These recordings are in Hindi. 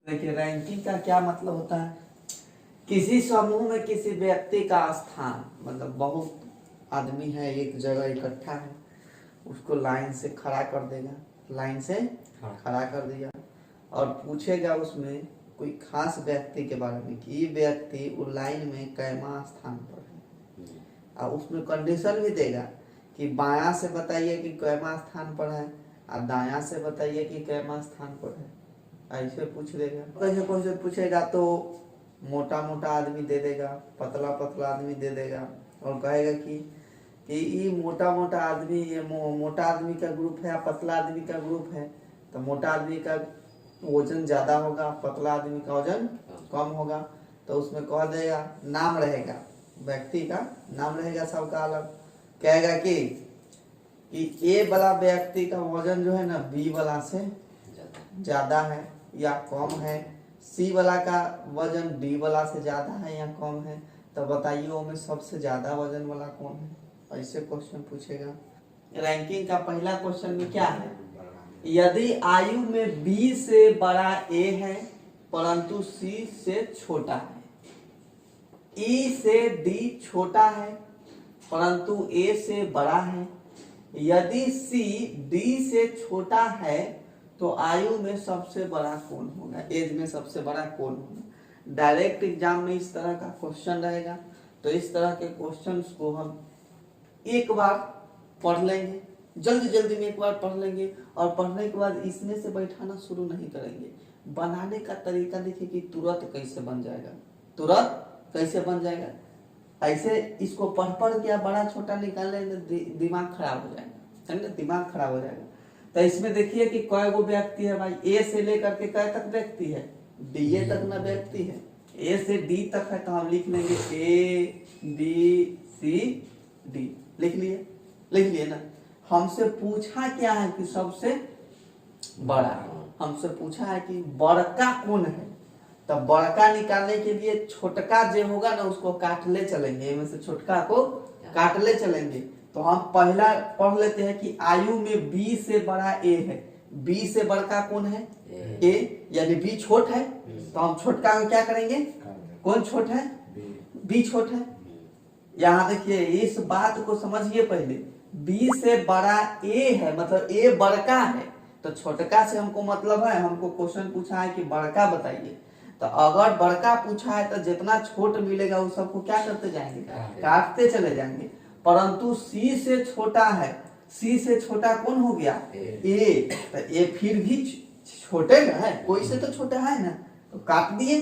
देखिए, रैंकिंग का क्या मतलब होता है। किसी समूह में किसी व्यक्ति का स्थान, मतलब बहुत आदमी है एक जगह इकट्ठा है, उसको लाइन से खड़ा कर देगा, लाइन से खड़ा कर दिया और पूछेगा उसमें कोई खास व्यक्ति के बारे में कि ये व्यक्ति उस लाइन में कैमा स्थान पर है, और उसमें कंडीशन भी देगा कि बायां से बताइए कि कैमा स्थान पर है और दायां से बताइए कि कैमा स्थान पर है। ऐसे पूछ देगा। कैसे क्वेश्चन पूछेगा तो मोटा मोटा आदमी दे देगा, पतला पतला आदमी दे देगा और कहेगा कि ये मोटा मोटा आदमी, ये मोटा आदमी का ग्रुप है या पतला आदमी का ग्रुप है, तो मोटा आदमी का वजन ज्यादा होगा, पतला आदमी का वजन कम होगा। तो उसमें कह देगा, नाम रहेगा, व्यक्ति का नाम रहेगा सबका अलग। कहेगा कि ए वाला व्यक्ति का वजन जो है ना बी वाला से ज्यादा है या कम है, सी वाला का वजन डी वाला से ज्यादा है या कम है, तो बताइए वो में सबसे ज्यादा वजन वाला कौन है। ऐसे क्वेश्चन पूछेगा। रैंकिंग का पहला क्वेश्चन में क्या है, यदि आयु में बी से बड़ा ए है परंतु सी से छोटा है, ई से डी छोटा है परंतु ए से बड़ा है, यदि सी डी से छोटा है तो आयु में सबसे बड़ा कौन होगा, एज में सबसे बड़ा कौन होगा। डायरेक्ट एग्जाम में इस तरह का क्वेश्चन रहेगा। तो इस तरह के क्वेश्चंस को हम एक बार पढ़ लेंगे, जल्दी जल्दी में एक बार पढ़ लेंगे और पढ़ने के बाद इसमें से बैठाना शुरू नहीं करेंगे। बनाने का तरीका देखिए कि तुरंत कैसे बन जाएगा, तुरंत कैसे बन जाएगा। ऐसे इसको पढ़ पढ़ के बड़ा छोटा निकालने दिमाग खराब हो जाएगा, है ना, दिमाग खराब हो जाएगा। तो इसमें देखिए कि कई गो व्यक्ति है भाई, ए से लेकर के कै तक व्यक्ति है, डी ए तक ना व्यक्ति है, ए से डी तक है, तो हम लिख लेंगे ए बी सी डी। लिख लिए ना। हमसे पूछा क्या है कि सबसे बड़ा, हमसे पूछा है कि बड़का कौन है, तो बड़का निकालने के लिए छोटका जो होगा ना उसको काट ले चलेंगे, इनमें से छोटका को काट ले चलेंगे। तो हम पहला पढ़ लेते हैं कि आयु में बी से बड़ा ए है, बी से बड़का कौन है ए, यानी बी छोट है, तो हम छोटका को क्या करेंगे, कौन छोट है, बी छोट है। यहाँ देखिए इस बात को समझिए, पहले बी से बड़ा ए है मतलब ए बड़का है, तो छोटका से हमको मतलब है, हमको क्वेश्चन पूछा है कि बड़का बताइए, तो अगर बड़का पूछा है तो जितना छोट मिलेगा वो सबको क्या करते जाएंगे, काटते चले जाएंगे। परंतु सी से छोटा है, सी से छोटा कौन हो गया ए, तो ए फिर भी छोटे ना है, कोई से तो छोटा है ना, तो काट दिए।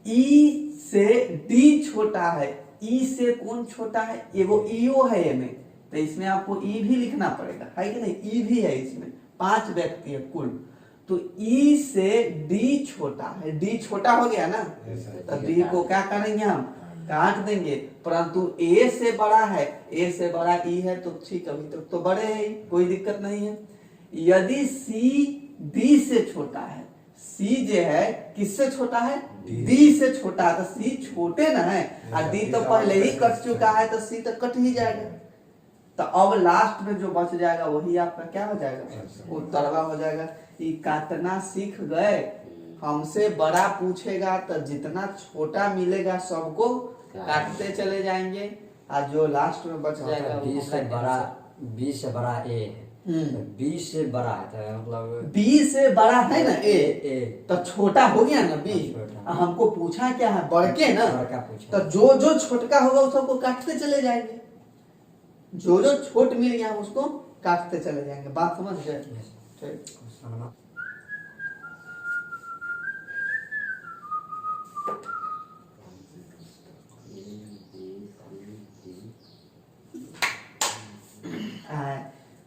ई से डी छोटा है, ई से कौन छोटा है, एगो ईओ है ए में, तो इसमें आपको ई भी लिखना पड़ेगा, है कि नहीं, ई भी है इसमें, 5 व्यक्ति है कुल। तो ई से डी छोटा है, डी छोटा हो गया ना, तो डी को क्या करेंगे हम, काट देंगे। परंतु ए से बड़ा है, ए से बड़ा ई है, तो ठीक, अभी तक तो बड़े है, कोई दिक्कत नहीं है। यदि सी डी से छोटा है, सी जो है किससे छोटा है, डी से छोटा है, तो सी छोटे ना है और डी तो पहले ही कट चुका है, तो सी तो कट ही जाएगा। तो अब लास्ट में जो बच जाएगा वही आपका क्या हो जाएगा, उत्तरवा हो जाएगा। ये काटना सीख गए। हमसे बड़ा पूछेगा तो जितना छोटा मिलेगा सबको काटते चले जाएंगे और जो लास्ट में बच जाएगा बी से बड़ा ए है, बी से बड़ा है, तो मतलब बी से बड़ा है ना ए, तो छोटा हो गया ना बी। हमको पूछा क्या है, बड़के ना, तो जो जो छोटका होगा उस सबको काटते चले जाएंगे, जो जो छोट मिल गया उसको काटते चले जाएंगे। बात समझ गए।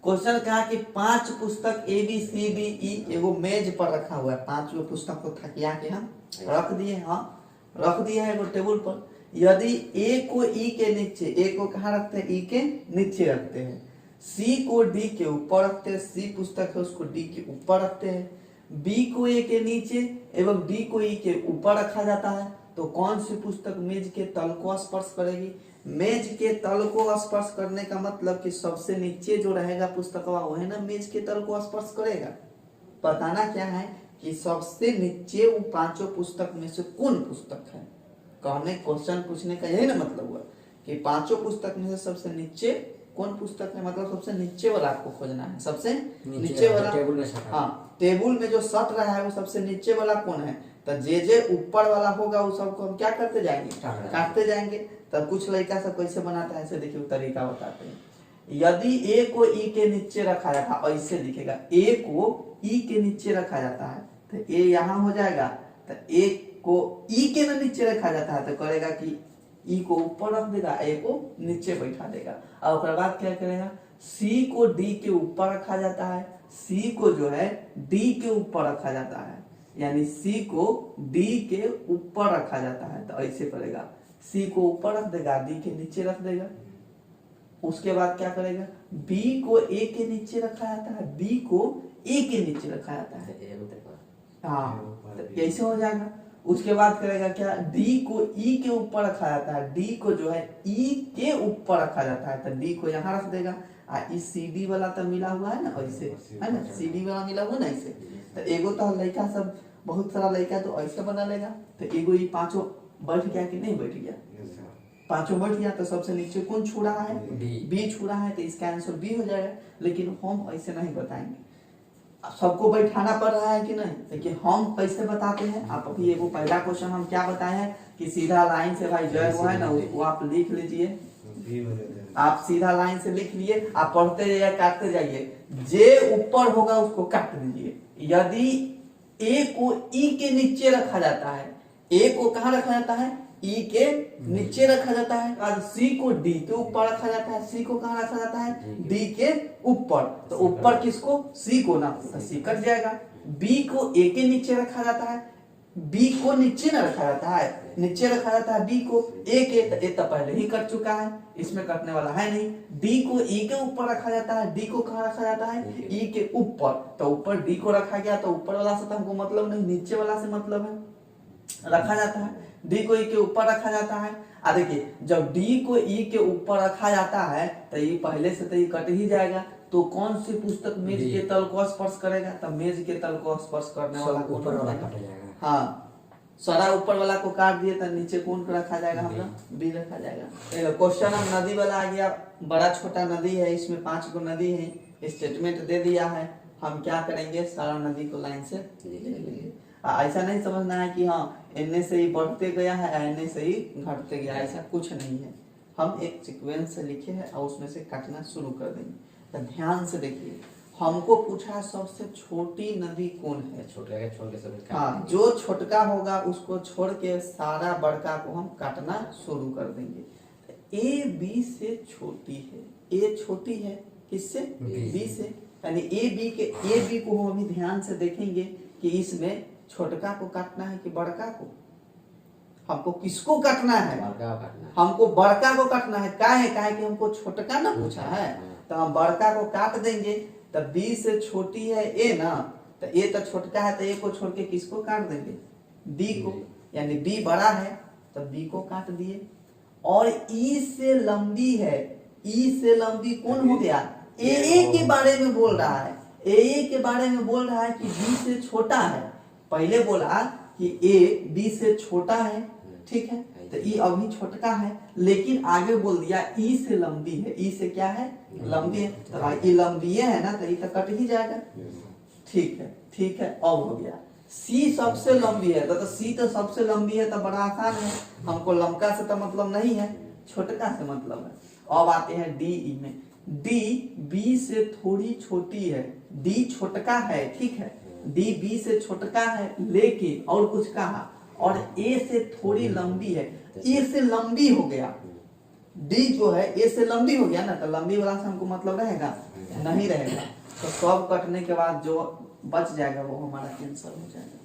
क्वेश्चन कहा कि 5 पुस्तक A B C D E एगो मेज पर रखा हुआ है, 5 पुस्तक को थकिया के हम रख दिए, हाँ रख दिया है एगो टेबल पर। यदि ए को ई के नीचे, ए को कहाँ रखते हैं, ई के नीचे रखते हैं, सी को डी के ऊपर रखते हैं, सी पुस्तक है उसको डी के ऊपर रखते हैं, बी को ए के नीचे एवं डी को ई के ऊपर रखा जाता है, तो कौन सी पुस्तक मेज के तल को स्पर्श करेगी। मेज के तल को स्पर्श करने का मतलब कि सबसे नीचे जो रहेगा पुस्तक वो है ना मेज के तल को स्पर्श करेगा। बताना क्या है कि सबसे नीचे वो पांचों पुस्तक में से कौन पुस्तक है। कहने क्वेश्चन पूछने का यही ना मतलब हुआ कि पांचों पुस्तक में से सबसे नीचे कौन पुस्तक है, मतलब सबसे नीचे वाला आपको खोजना है। सबसे नीचे वाला टेबल में सटा, हाँ टेबल में जो सट रहा है वो सबसे नीचे वाला कौन है। तो जे ऊपर वाला होगा वो सबको हम क्या करते जाएंगे, काटते जाएंगे। तब कुछ लड़का सब कैसे बनाता है ऐसे देखिए तरीका बताते हैं। यदि ए को ई के नीचे रखा जाता है, ऐसे दिखेगा, ए को ई के नीचे रखा जाता है तो ए यहाँ हो जाएगा। तो ए को ई के ना नीचे रखा जाता है तो करेगा कि ई को ऊपर रख देगा, ए को नीचे बैठा देगा। और उसके बाद क्या करेगा, सी को डी के ऊपर रखा जाता है, सी को जो है डी के ऊपर रखा जाता है, यानी सी को डी के ऊपर रखा जाता है। तो ऐसे करेगा, सी को ऊपर रख देगा, डी के नीचे रख देगा। उसके बाद क्या करेगा, बी को ए के नीचे रखा जाता है, बी को ए के नीचे रखा जाता है। हाँ तो ऐसे हो जाएगा। उसके बाद करेगा क्या, डी को ई के ऊपर रखा जाता है, डी को जो है ई के ऊपर रखा जाता है। तो डी को यहाँ रख देगा। इस सी डी वाला तो मिला हुआ है ना, ऐसे है ना, सी डी वाला मिला हुआ ना ऐसे। तो एगो तो लड़का सब बहुत सारा लड़का तो ऐसे बना लेगा। तो एगो ये पांचों बैठ गया कि नहीं बैठ गया, पांचों बैठ गया। तो सबसे नीचे कौन छू रहा है, बी छू रहा है। तो इसका आंसर बी हो जाएगा। लेकिन हम ऐसे नहीं बताएंगे, सबको बैठाना पड़ रहा है कि नहीं। देखिए हम कैसे बताते हैं, आप अभी एगो पहला क्वेश्चन हम क्या बताए हैं कि सीधा लाइन से भाई जय वो है ना वो आप लिख लीजिए। आप सीधा लाइन से लिख लिए, आप पढ़ते जाइए काटते जाइए, जे ऊपर होगा उसको काट दीजिए। यदि ए को ई के नीचे रखा जाता है, ए को कहाँ रखा जाता है, ई के नीचे रखा जाता है। आज सी को डी के ऊपर रखा जाता है, सी को कहाँ रखा जाता है, डी के ऊपर। तो ऊपर किसको, सी को ना, तो सी कट जाएगा। बी को ए के नीचे रखा जाता है, बी को नीचे ना रखा जाता है, नीचे रखा जाता है बी को, ए के, तो ए तो पहले ही कट चुका है, इसमें कटने वाला है नहीं। डी को ई के ऊपर रखा जाता है, डी को कहाँ रखा जाता है, ई के ऊपर। तो ऊपर डी को रखा गया, तो ऊपर वाला से तो हमको मतलब नहीं, नीचे वाला से मतलब है, रखा जाता है। डी को ई के ऊपर रखा जाता है। देखिए जब डी को ई के ऊपर रखा जाता है तो ये पहले से तो ये कट ही जाएगा। तो कौन सी पुस्तक मेज के तल को स्पर्श करेगा, तो मेज के तल को स्पर्श करने वाला ऊपर वाला काटा जाएगा। हाँ सारा ऊपर वाला को काट दिए तो नीचे कौन को रखा जाएगा, हम लोग बी रखा जाएगा। क्वेश्चन हम नदी वाला आ गया, बड़ा छोटा नदी है, इसमें 5 गो नदी है, स्टेटमेंट दे दिया है। हम क्या करेंगे, सारा नदी को लाइन से ले लेंगे। ऐसा नहीं समझना है कि हाँ एने से ही बढ़ते गया है, एने से ही घटते गया, ऐसा कुछ नहीं है। हम एक सीक्वेंस से लिखे हैं और उसमें से काटना शुरू कर देंगे। तो ध्यान से देखिए, हमको पूछा है सबसे छोटी नदी कौन है, छोटे के छोड़ के सब हाँ जो छोटका होगा उसको छोड़ के सारा बड़का को हम काटना शुरू कर देंगे। ए बी से छोटी है, ए छोटी है किससे, बी से, यानी ए बी को हम अभी ध्यान से देखेंगे कि इसमें छोटका को काटना है कि बड़का को। हमको किसको काटना है, हमको बड़का को काटना है। काहे कि हमको छोटका ना पूछा है, तो हम बड़का को काट देंगे। तो बी से छोटी है ए ना, तो ए तो छोटका है, तो ए को छोड़ के किसको काट देंगे, बी को। यानी बी बड़ा है तो बी को काट दिए। और ई से लंबी है, ई से लंबी कौन हो गया, ए के बारे में बोल रहा है, ए के बारे में बोल रहा है कि बी से छोटा है। पहले बोला कि ए बी से छोटा है, ठीक है, तो ई अभी छोटका है, लेकिन आगे बोल दिया ई से लंबी है। ई से क्या है, लंबी है, तो भाई ई लंबी है ना, तो ई तो कट ही जाएगा। ठीक है, ठीक है, अब हो गया। सी सबसे लंबी है, तो सी तो सबसे लंबी है, तो बड़ा आसान है। हमको लंबका से तो मतलब नहीं है, छोटका से मतलब है। अब आते हैं डी ई में। डी बी से थोड़ी छोटी है, डी छोटका है, ठीक है, डी बी से छोटका है, लेकिन और कुछ कहा, और ए से थोड़ी लंबी है। ए से लंबी हो गया, डी जो है ए से लंबी हो गया ना, तो लंबी वाला से हमको मतलब रहेगा नहीं रहेगा। तो सब कटने के बाद जो बच जाएगा वो हमारा कैंसिल हो जाएगा।